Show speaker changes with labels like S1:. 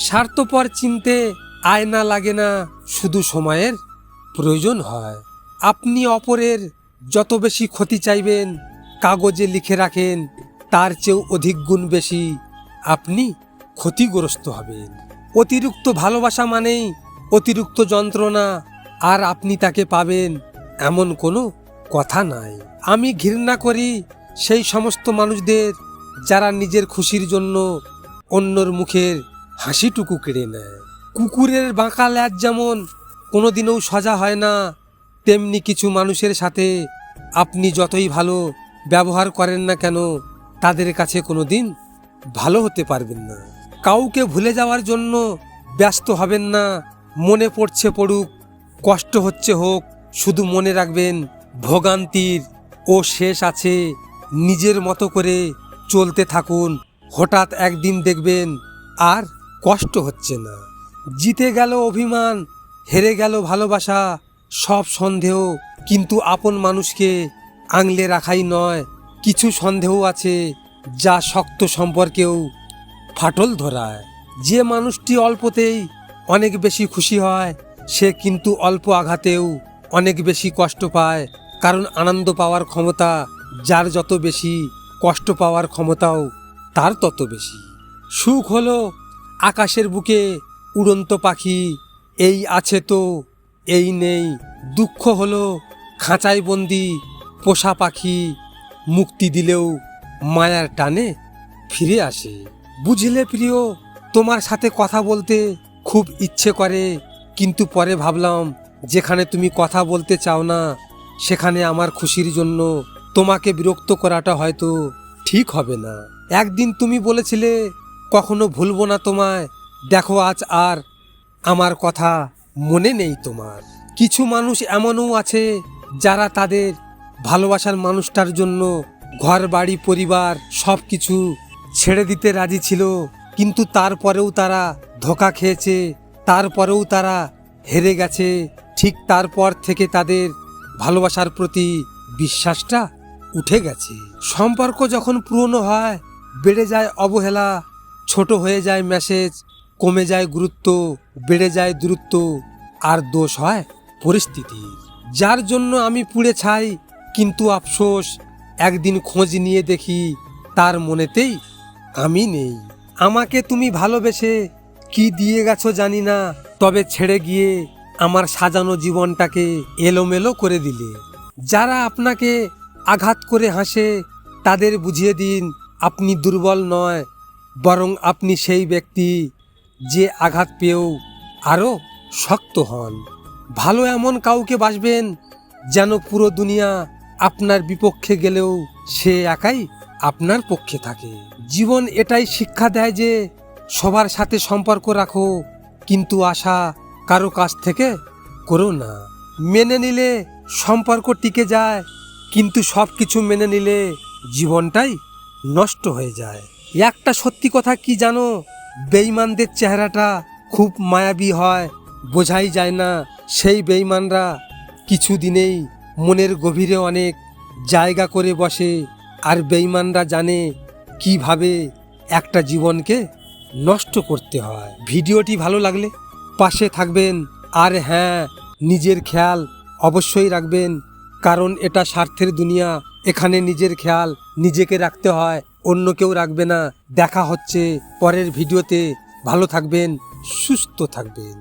S1: স্বার্থপর চিনতে আয়না লাগে না, শুধু সময়ের প্রয়োজন হয়। আপনি অপরের যত বেশি ক্ষতি চাইবেন, কাগজে লিখে রাখেন, তার চেয়েও অধিক গুণ বেশি আপনি ক্ষতিগ্রস্ত হবেন। অতিরিক্ত ভালোবাসা মানেই অতিরিক্ত যন্ত্রণা, আর আপনি তাকে পাবেন এমন কোনো কথা নাই। আমি ঘৃণা করি সেই সমস্ত মানুষদের যারা নিজের খুশির জন্য অন্যর মুখের হাসিটুকু কেড়ে নেয়। কুকুরের বাঁকা ল্যাজ যেমন কোনোদিনও সোজা হয় না, তেমনি কিছু মানুষের সাথে আপনি যতই ভালো ব্যবহার করেন না কেন, তাদের কাছে কোনোদিন ভালো হতে পারবেন না। কাউকে ভুলে যাওয়ার জন্য ব্যস্ত হবেন না। মনে পড়ছে পড়ুক, কষ্ট হচ্ছে হোক, শুধু মনে রাখবেন ভোগান্তির ও শেষ আছে। নিজের মতো করে চলতে থাকুন, হঠাৎ একদিন দেখবেন আর কষ্ট হচ্ছে না। জিতে গেল অভিমান, হেরে গেল ভালোবাসা, সব সন্দেহ, কিন্তু আপন মানুষকে আঙলে রাখাই নয়। কিছু সন্দেহ আছে যা শক্ত সম্পর্কেও ফাটল ধরায়। যে মানুষটি অল্পতেই অনেক বেশি খুশি হয়, সে কিন্তু অল্প আঘাতেও অনেক বেশি কষ্ট পায়। কারণ আনন্দ পাওয়ার ক্ষমতা যার যত বেশি, কষ্ট পাওয়ার ক্ষমতাও তার তত বেশি। সুখ হলো আকাশের বুকে উড়ন্ত পাখি, এই আছে তো এই নেই। দুঃখ হলো খাঁচায় বন্দি পোষা পাখি, মুক্তি দিলেও মায়ার টানে ফিরে আসে। বুঝলে প্রিয়, তোমার সাথে কথা বলতে খুব ইচ্ছে করে, কিন্তু পরে ভাবলাম যেখানে তুমি কথা বলতে চাও না, সেখানে আমার খুশির জন্য তোমাকে বিরক্ত করাটা হয়তো ঠিক হবে না। একদিন তুমি বলেছিলে কখনো ভুলবো না তোমায়, দেখো আজ আর আমার কথা মনে নেই তোমার। কিছু মানুষ এমনও আছে যারা তাদের ভালোবাসার মানুষটার জন্য ঘর বাড়ি পরিবার সব কিছু ছেড়ে দিতে রাজি ছিল, কিন্তু তারপরেও তারা ধোঁকা খেয়েছে, তারপরেও তারা হেরে গেছে। ঠিক তারপর থেকে তাদের ভালোবাসার প্রতি বিশ্বাসটা উঠে গেছে। সম্পর্ক যখন পুরনো হয়, বেড়ে যায় অবহেলা, ছোট হয়ে যায় মেসেজ, কমে যায় গুরুত্ব, বেড়ে যায় দূরত্ব, আর দোষ হয় পরিস্থিতি। যার জন্য আমি পুড়ে ছাই, কিন্তু আফসোস একদিন খোঁজ নিয়ে দেখি তার মনেতেই আমি নেই। আমাকে তুমি ভালোবেসে কি দিয়ে গেছো জানি না, তবে ছেড়ে গিয়ে আমার সাজানো জীবনটাকে এলোমেলো করে দিলে। যারা আপনাকে আঘাত করে হাসে, তাদের বুঝিয়ে দিন আপনি দুর্বল নয়, বরং আপনি সেই ব্যক্তি যে আঘাত পেয়েও আরও শক্ত হন। ভালো এমন কাউকে বাসবেন যেন পুরো দুনিয়া আপনার বিপক্ষে গেলেও সে একাই আপনার পক্ষে থাকে। জীবন এটাই শিক্ষা দেয় যে সবার সাথে সম্পর্ক রাখো, কিন্তু আশা কারো কাছ থেকে করো না। মেনে নিলে সম্পর্ক টিকে যায়, কিন্তু সব কিছু মেনে নিলে জীবনটাই নষ্ট হয়ে যায়। একটা সত্যি কথা কি জানো, বেঈমানদের চেহারাটা খুব মায়াবী হয়, বোঝাই যায় না সেই বেঈমানরা কিছুদিনেই মনের গভীরে অনেক জায়গা করে বসে। আর বেঈমানরা জানে কিভাবে একটা জীবনকে নষ্ট করতে হয়। ভিডিওটি ভালো লাগলে পাশে থাকবেন, আর হ্যাঁ, নিজের খেয়াল অবশ্যই রাখবেন, কারণ এটা স্বার্থের দুনিয়া। এখানে নিজের খেয়াল নিজেকে রাখতে হয়, অন্য কেউ রাখবে না। দেখা হচ্ছে পরের ভিডিওতে। ভালো থাকবেন, সুস্থ থাকবেন।